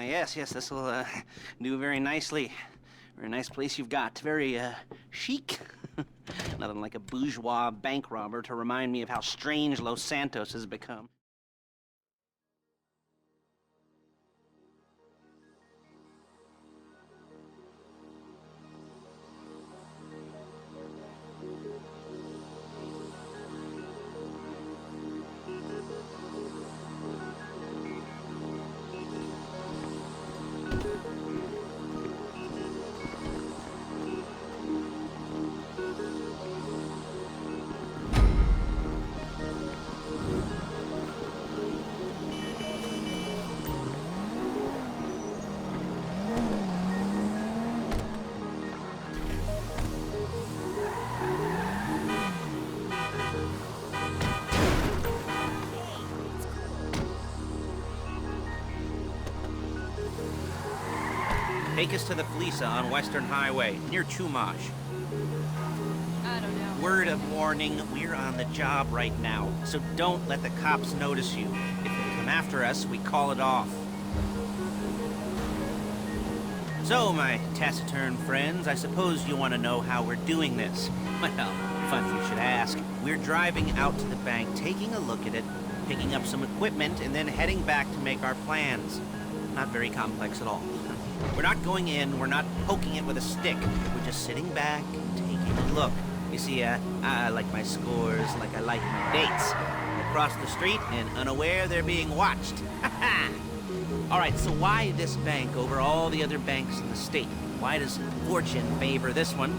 yes, this will do very nicely. Very nice place you've got. Very chic. Nothing like a bourgeois bank robber to remind me of how strange Los Santos has become. Take us to the Fleeca on Western Highway, near Chumash. I don't know. Word of warning, we're on the job right now, so don't let the cops notice you. If they come after us, we call it off. So, my taciturn friends, I suppose you want to know how we're doing this. Well, funny you should ask. We're driving out to the bank, taking a look at it, picking up some equipment, and then heading back to make our plans. Not very complex at all. We're not going in, we're not poking it with a stick. We're just sitting back and taking a look. You see, I like my scores like I like my dates. Across the street and unaware they're being watched. All right, so why this bank over all the other banks in the state? Why does fortune favor this one?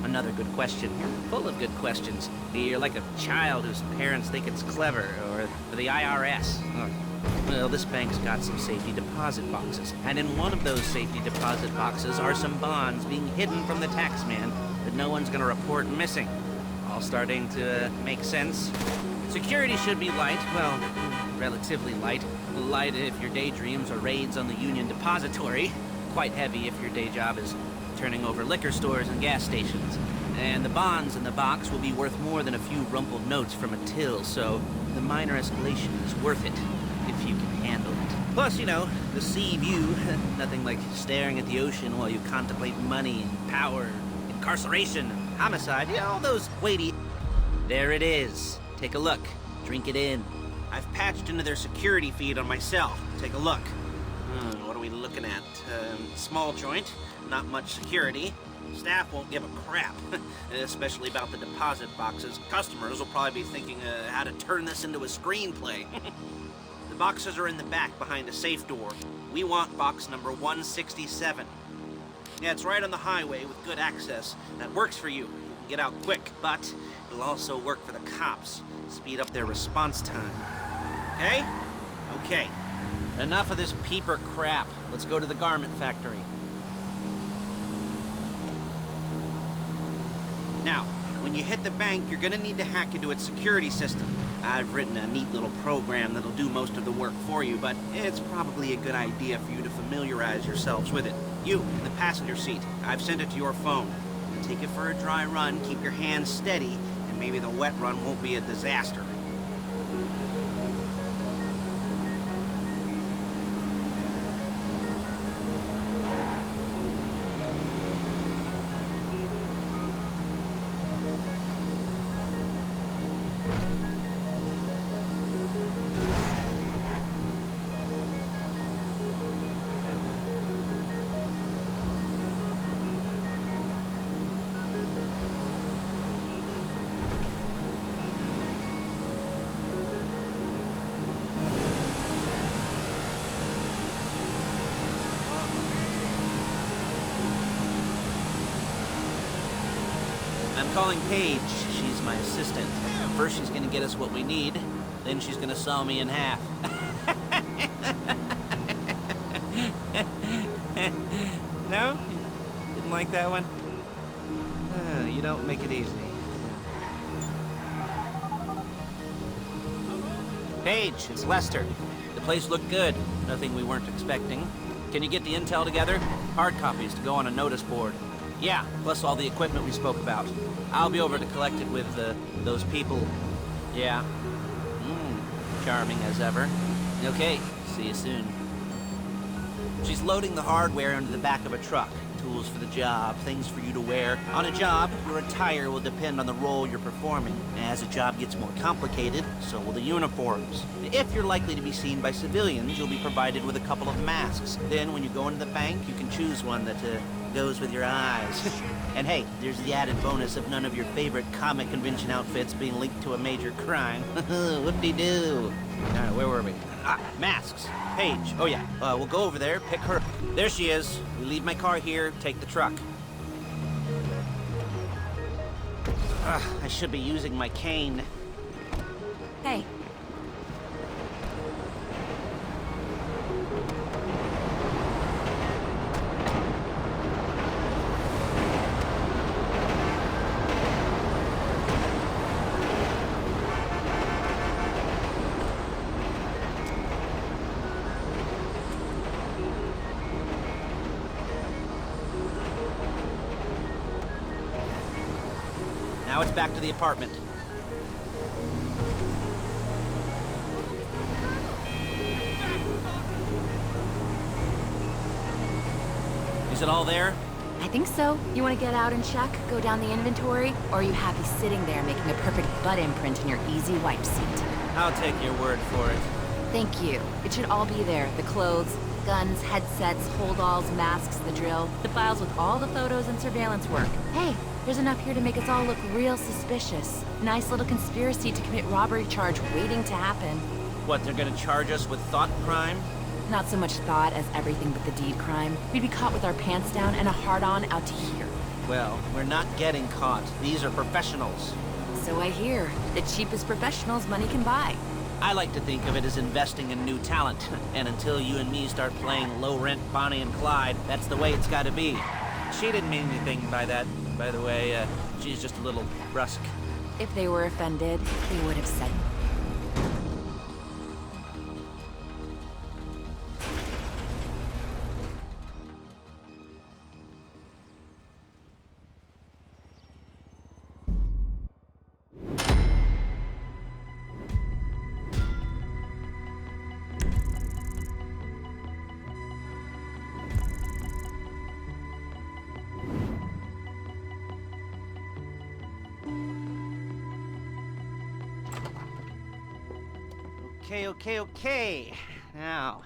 Another good question. Full of good questions. You're like a child whose parents think it's clever, or the IRS. Well, this bank's got some safety deposit boxes, and in one of those safety deposit boxes are some bonds being hidden from the taxman that no one's gonna report missing. All starting to make sense. Security should be light, well, relatively light. Light if your daydreams are raids on the Union Depository. Quite heavy if your day job is turning over liquor stores and gas stations. And the bonds in the box will be worth more than a few rumpled notes from a till, so the minor escalation is worth it. If you can handle it. Plus, you know, the sea view. Nothing like staring at the ocean while you contemplate money and power, incarceration, homicide, you know, all those weighty... There it is. Take a look. Drink it in. I've patched into their security feed on myself. Take a look. What are we looking at? Small joint, not much security. Staff won't give a crap, especially about the deposit boxes. Customers will probably be thinking how to turn this into a screenplay. The boxes are in the back behind a safe door. We want box number 167. Yeah, it's right on the highway with good access. That works for you. You can get out quick, but it'll also work for the cops. Speed up their response time. Okay? Okay. Enough of this peeper crap. Let's go to the garment factory. Now, when you hit the bank, you're gonna need to hack into its security system. I've written a neat little program that'll do most of the work for you, but it's probably a good idea for you to familiarize yourselves with it. You, in the passenger seat, I've sent it to your phone. Take it for a dry run, keep your hands steady, and maybe the wet run won't be a disaster. I'm calling Paige. She's my assistant. First she's gonna get us what we need, then she's gonna saw me in half. No? Didn't like that one? You don't make it easy. Paige, it's Lester. The place looked good. Nothing we weren't expecting. Can you get the intel together? Hard copies to go on a notice board. Yeah, plus all the equipment we spoke about. I'll be over to collect it with those people. Yeah. Charming as ever. Okay, see you soon. She's loading the hardware into the back of a truck. Tools for the job, things for you to wear. On a job, your attire will depend on the role you're performing. As the job gets more complicated, so will the uniforms. If you're likely to be seen by civilians, you'll be provided with a couple of masks. Then, when you go into the bank, you can choose one that goes with your eyes. And hey, there's the added bonus of none of your favorite comic convention outfits being linked to a major crime. Whoop-de-doo. Alright, where were we? Masks. Paige. Oh yeah, we'll go over there, pick her. There she is. We leave my car here, take the truck. I should be using my cane. Hey. Now it's back to the apartment. Is it all there? I think so. You want to get out and check? Go down the inventory? Or are you happy sitting there making a perfect butt imprint in your easy wipe seat? I'll take your word for it. Thank you. It should all be there. The clothes, guns, headsets, holdalls, masks, the drill. The files with all the photos and surveillance work. Hey, there's enough here to make us all look real suspicious. Nice little conspiracy to commit robbery charge waiting to happen. What, they're gonna charge us with thought crime? Not so much thought as everything but the deed crime. We'd be caught with our pants down and a hard-on out to here. Well, we're not getting caught. These are professionals. So I hear. The cheapest professionals money can buy. I like to think of it as investing in new talent. And until you and me start playing low-rent Bonnie and Clyde, that's the way it's gotta be. She didn't mean anything by that, by the way. She's just a little brusque. If they were offended, they would have said. Okay. Now,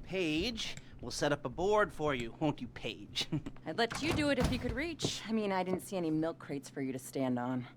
Paige, we'll set up a board for you, won't you, Paige? I'd let you do it if you could reach. I mean, I didn't see any milk crates for you to stand on.